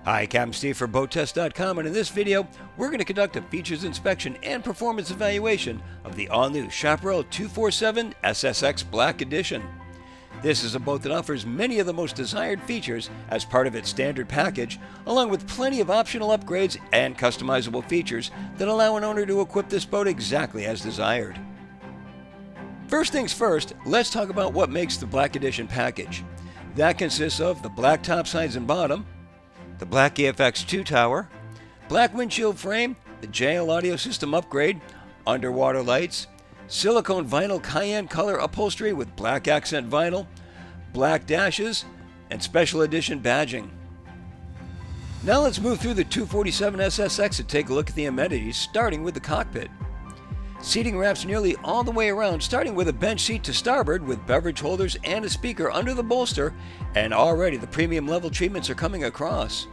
Hi, Captain Steve for BoatTest.com, and in this video, we're going to conduct a features inspection and performance evaluation of the all-new Chaparral 247 SSX Black Edition. This is a boat that offers many of the most desired features as part of its standard package, along with plenty of optional upgrades and customizable features that allow an owner to equip this boat exactly as desired. First things first, let's talk about what makes the Black Edition package. That consists of the black top sides and bottom, the black EFX2 tower, black windshield frame, the JL audio system upgrade, underwater lights, silicone vinyl cayenne color upholstery with black accent vinyl, black dashes, and special edition badging. Now let's move through the 247 SSX and take a look at the amenities, starting with the cockpit. Seating wraps nearly all the way around, starting with a bench seat to starboard with beverage holders and a speaker under the bolster, and already the premium level treatments are coming across.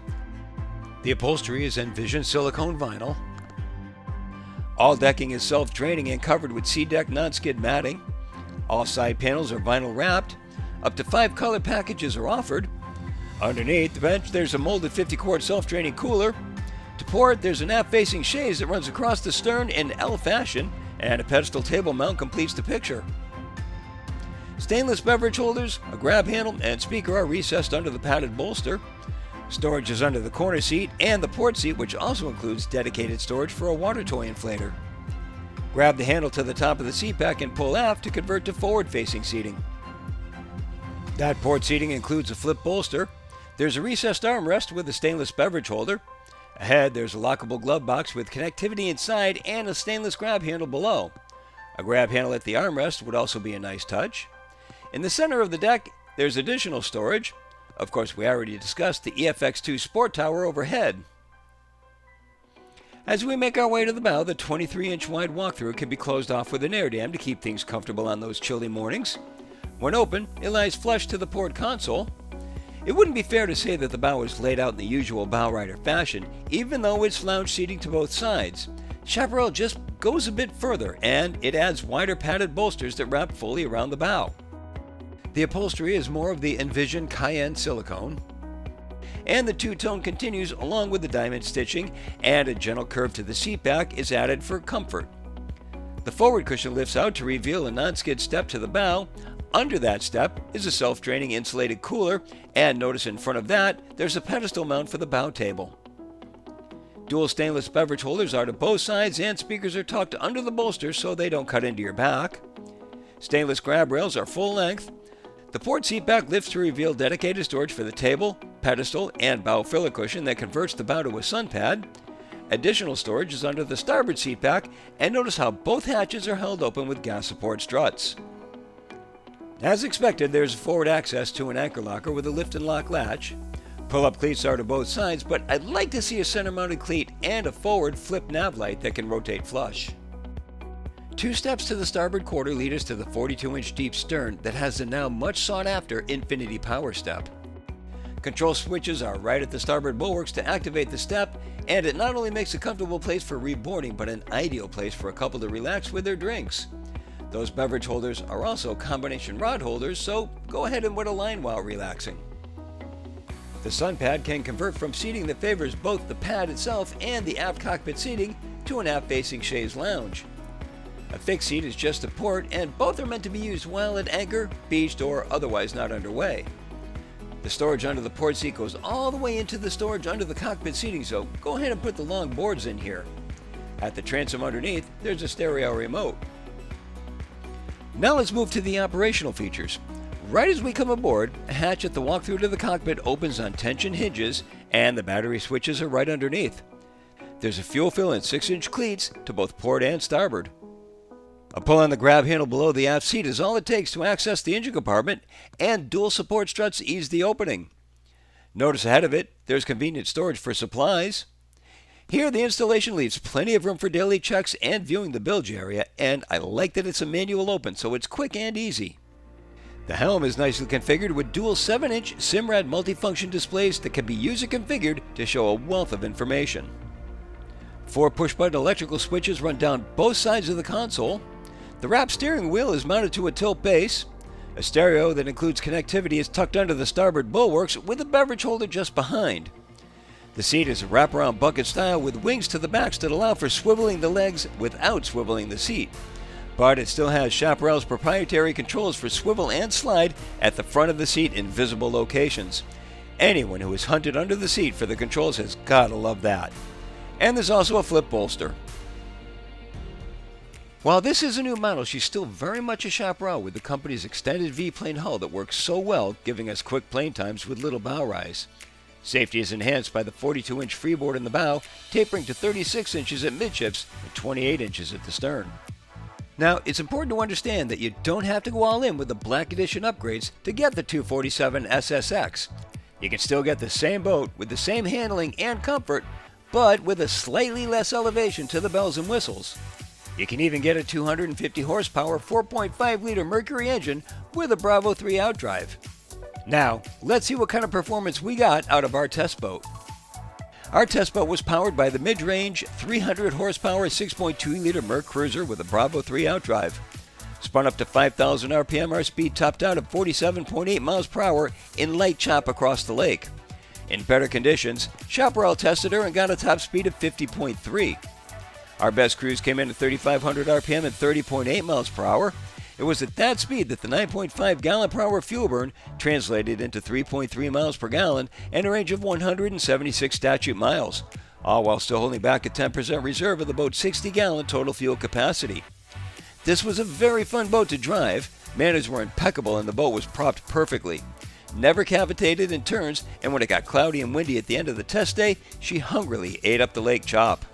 The upholstery is Envision silicone vinyl. All decking is self-draining and covered with SeaDek non-skid matting. All side panels are vinyl wrapped. Up to 5 color packages are offered. Underneath the bench there's a molded 50-quart self-draining cooler. To port, there's an aft-facing chaise that runs across the stern in L fashion, and a pedestal table mount completes the picture. Stainless beverage holders, a grab handle, and speaker are recessed under the padded bolster. Storage is under the corner seat and the port seat, which also includes dedicated storage for a water toy inflator. Grab the handle to the top of the seat back and pull aft to convert to forward-facing seating. That port seating includes a flip bolster. There's a recessed armrest with a stainless beverage holder. Ahead, there's a lockable glove box with connectivity inside and a stainless grab handle below. A grab handle at the armrest would also be a nice touch. In the center of the deck, there's additional storage. Of course, we already discussed the EFX2 Sport Tower overhead. As we make our way to the bow, the 23-inch wide walkthrough can be closed off with an air dam to keep things comfortable on those chilly mornings. When open, it lies flush to the port console. It wouldn't be fair to say that the bow is laid out in the usual bow rider fashion, even though it's lounge seating to both sides. Chaparral just goes a bit further, and it adds wider padded bolsters that wrap fully around the bow. The upholstery is more of the Envision cayenne silicone, and the two-tone continues along with the diamond stitching, and a gentle curve to the seat back is added for comfort. The forward cushion lifts out to reveal a non-skid step to the bow. Under that step is a self-draining insulated cooler, and notice in front of that, there's a pedestal mount for the bow table. Dual stainless beverage holders are to both sides, and speakers are tucked under the bolster so they don't cut into your back. Stainless grab rails are full length. The port seat back lifts to reveal dedicated storage for the table, pedestal, and bow filler cushion that converts the bow to a sun pad. Additional storage is under the starboard seat back, and notice how both hatches are held open with gas support struts. As expected, there's forward access to an anchor locker with a lift and lock latch. Pull-up cleats are to both sides, but I'd like to see a center-mounted cleat and a forward flip nav light that can rotate flush. 2 steps to the starboard quarter lead us to the 42-inch deep stern that has the now much sought-after Infinity Power Step. Control switches are right at the starboard bulwarks to activate the step, and it not only makes a comfortable place for reboarding, but an ideal place for a couple to relax with their drinks. Those beverage holders are also combination rod holders, so go ahead and wet a line while relaxing. The sun pad can convert from seating that favors both the pad itself and the aft cockpit seating to an aft-facing chaise lounge. A fixed seat is just a port, and both are meant to be used while at anchor, beached, or otherwise not underway. The storage under the port seat goes all the way into the storage under the cockpit seating, so go ahead and put the long boards in here. At the transom underneath, there's a stereo remote. Now let's move to the operational features. Right as we come aboard, a hatch at the walkthrough to the cockpit opens on tension hinges, and the battery switches are right underneath. There's a fuel fill and 6-inch cleats to both port and starboard. A pull on the grab handle below the aft seat is all it takes to access the engine compartment, and dual support struts ease the opening. Notice ahead of it, there's convenient storage for supplies. Here, the installation leaves plenty of room for daily checks and viewing the bilge area, and I like that it's a manual open, so it's quick and easy. The helm is nicely configured with dual 7-inch Simrad multifunction displays that can be user configured to show a wealth of information. 4 push-button electrical switches run down both sides of the console. The wrap steering wheel is mounted to a tilt base. A stereo that includes connectivity is tucked under the starboard bulwarks with a beverage holder just behind. The seat is a wraparound bucket style with wings to the backs that allow for swiveling the legs without swiveling the seat. But it still has Chaparral's proprietary controls for swivel and slide at the front of the seat in visible locations. Anyone who has hunted under the seat for the controls has gotta love that. And there's also a flip bolster. While this is a new model, she's still very much a Chaparral with the company's extended V-plane hull that works so well, giving us quick plane times with little bow rise. Safety is enhanced by the 42-inch freeboard in the bow, tapering to 36 inches at midships and 28 inches at the stern. Now, it's important to understand that you don't have to go all in with the Black Edition upgrades to get the 247 SSX. You can still get the same boat with the same handling and comfort, but with a slightly less elevation to the bells and whistles. You can even get a 250 horsepower 4.5-liter Mercury engine with a Bravo 3 outdrive. Now, let's see what kind of performance we got out of our test boat. Our test boat was powered by the mid-range 300 horsepower 6.2-liter Merc Cruiser with a Bravo 3 outdrive. Spun up to 5,000 RPM, our speed topped out at 47.8 miles per hour in light chop across the lake. In better conditions, Chaparral tested her and got a top speed of 50.3. Our best cruise came in at 3,500 RPM and 30.8 miles per hour. It was at that speed that the 9.5 gallon per hour fuel burn translated into 3.3 miles per gallon and a range of 176 statute miles, all while still holding back a 10% reserve of the boat's 60-gallon total fuel capacity. This was a very fun boat to drive. Manners were impeccable and the boat was propped perfectly. Never cavitated in turns, and when it got cloudy and windy at the end of the test day, she hungrily ate up the lake chop.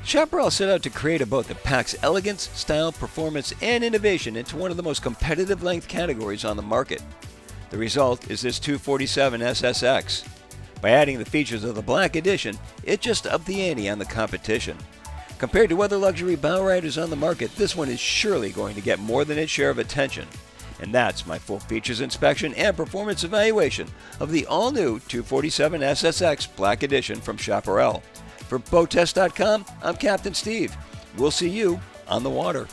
Chaparral set out to create a boat that packs elegance, style, performance, and innovation into one of the most competitive length categories on the market. The result is this 247 SSX. By adding the features of the Black Edition, it just upped the ante on the competition. Compared to other luxury bow riders on the market, this one is surely going to get more than its share of attention. And that's my full features inspection and performance evaluation of the all-new 247 SSX Black Edition from Chaparral. For BoatTest.com, I'm Captain Steve. We'll see you on the water.